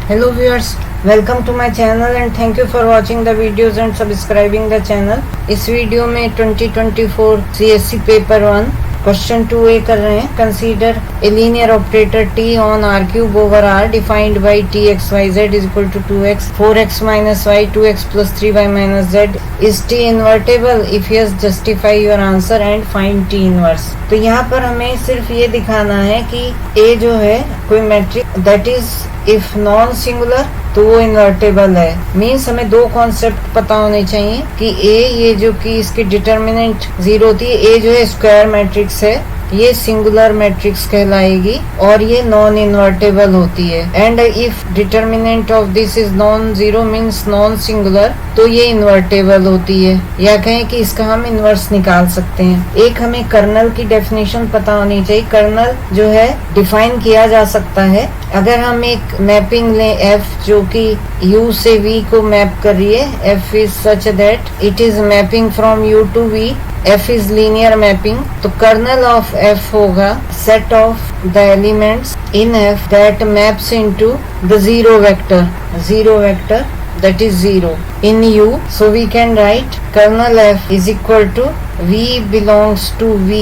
Hello viewers, welcome to my channel and thank you for watching the videos and subscribing the channel. इस video में 2024 CSC paper 1 question 2A कर रहे हैं. Consider a linear operator t on r cube over r defined by t x y z is equal to 2x 4x minus y 2x plus 3y minus z. Is t invertible? If yes justify your answer and find t inverse. तो यहाँ पर हमें सिर्फ ये दिखाना है कि a जो है कोई matrix that is if non singular तो वो इन्वर्टेबल है. मीन्स हमें दो कॉन्सेप्ट पता होने चाहिए कि ए ये जो कि इसकी डिटर्मिनेंट 0 होती है, ए जो है स्क्वायर मैट्रिक्स है, ये सिंगुलर मैट्रिक्स कहलाएगी और ये नॉन इन्वर्टेबल होती है. And if determinant of this is non zero means non singular तो ये इन्वर्टेबल होती है. या कहें कि इसका हम इन्वर्स निकाल सकते हैं. एक हमें कर्नल की डेफिनेशन पता होनी चाहिए. कर्नल जो है डिफाइन किया जा सकता है अगर हम एक मैपिंग लें f जो कि u से v को मैप कर रही है. f is such that it is mapping from u to v. f is linear mapping. तो कर्नल ऑफ f होगा set of the elements in f that maps into the zero vector that is 0 in u. So we can write kernel f is equal to v belongs to v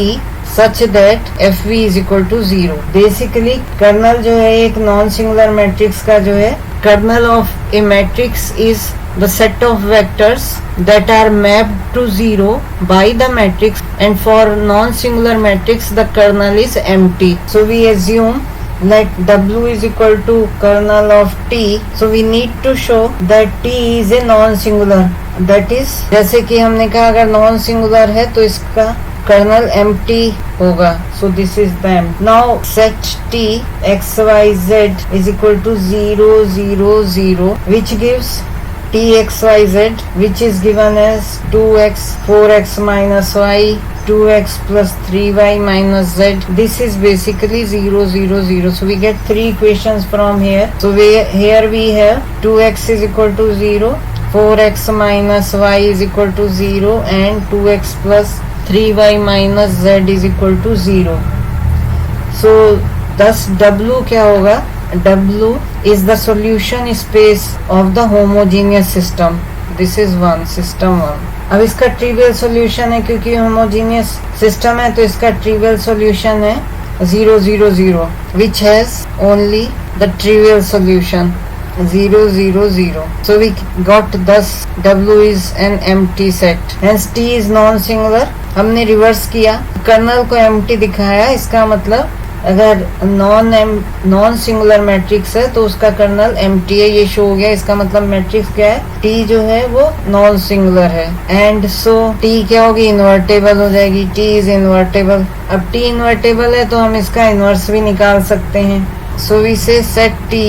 such that fv is equal to 0. Basically kernel जो है एक non singular matrix का जो है kernel of a matrix is the set of vectors that are mapped to 0 by the matrix, and for non-singular matrix the kernel is empty. So we assume let w is equal to kernel of t. So we need to show that t is a non-singular. That is जैसे कि हमने कहा अगर non singular है तो इसका colonel empty होगा. So this is the empty. Now set t x y z is equal to 0 0 0 which gives t x y z which is given as 2x 4x minus y 2x plus 3y minus z. This is basically 0 0 0. So we get three equations from here. So here we have 2x is equal to 0, 4x minus y is equal to 0 and 2x plus 3y minus z is equal to 0. So thus w क्या होगा? W is the solution space of the homogeneous system. This is one system 1. अब इसका trivial solution है क्योंकि homogeneous system है तो इसका trivial solution है 0 0 0 which has only the trivial solution 0 0 0. So we got thus W is an empty set. Hence T is non-singular. हमने reverse किया, कर्नल को empty दिखाया. इसका मतलब अगर नॉन सिंगुलर मैट्रिक्स है तो उसका कर्नल एम्प्टी है. ये शो हो गया. इसका मतलब मैट्रिक्स क्या है? टी जो है वो नॉन सिंगुलर है. एंड सो टी क्या होगी? इन्वर्टेबल हो जाएगी. T is invertible. अब टी इन्वर्टेबल है तो हम इसका इन्वर्स भी निकाल सकते हैं. सो वी से set T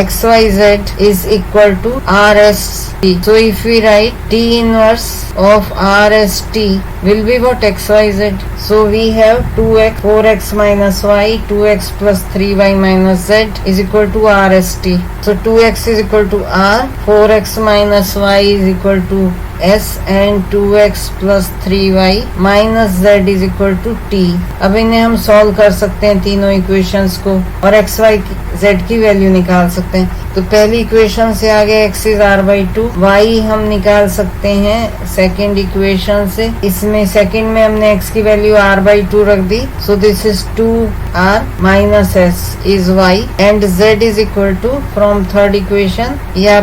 xyz is equal to RST. So if we write T inverse of RST will be what? XYZ. So we have 2x 4x minus y 2x plus 3y minus z is equal to RST. So 2x is equal to R, 4x minus y is equal to S and 2x plus 3y minus z is equal to t. अब इन्हें हम solve कर सकते हैं तीनों equations को और x y z की वैल्यू निकाल सकते हैं. तो पहली इक्वेशन से आगे x इज r/2, y हम निकाल सकते हैं सेकेंड इक्वेशन से. इसमें सेकेंड में हमने x की वैल्यू r/2 रख दी. So this is 2r minus s is y and z is equal to from third equation या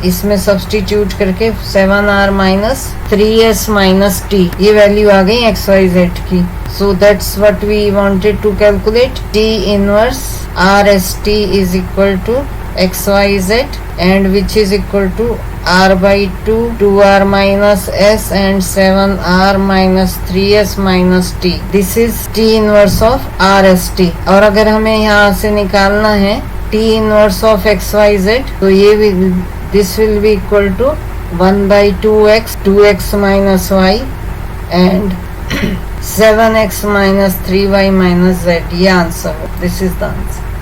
इसमें सब्स्टिट्यूट करके 7r minus 3s minus t ये वैल्यू आ गई xyz की. So that's what we wanted to calculate. t inverse rst is equal to xyz and which is equal to r/2 2r minus s and 7r minus 3s minus t. This is t inverse of rst. और अगर हमें यहाँ से निकालना है t inverse of xyz तो ये भी this will be equal to 1/2x 2x minus y and 7x minus 3y minus z. ये आंसर है. This is the answer.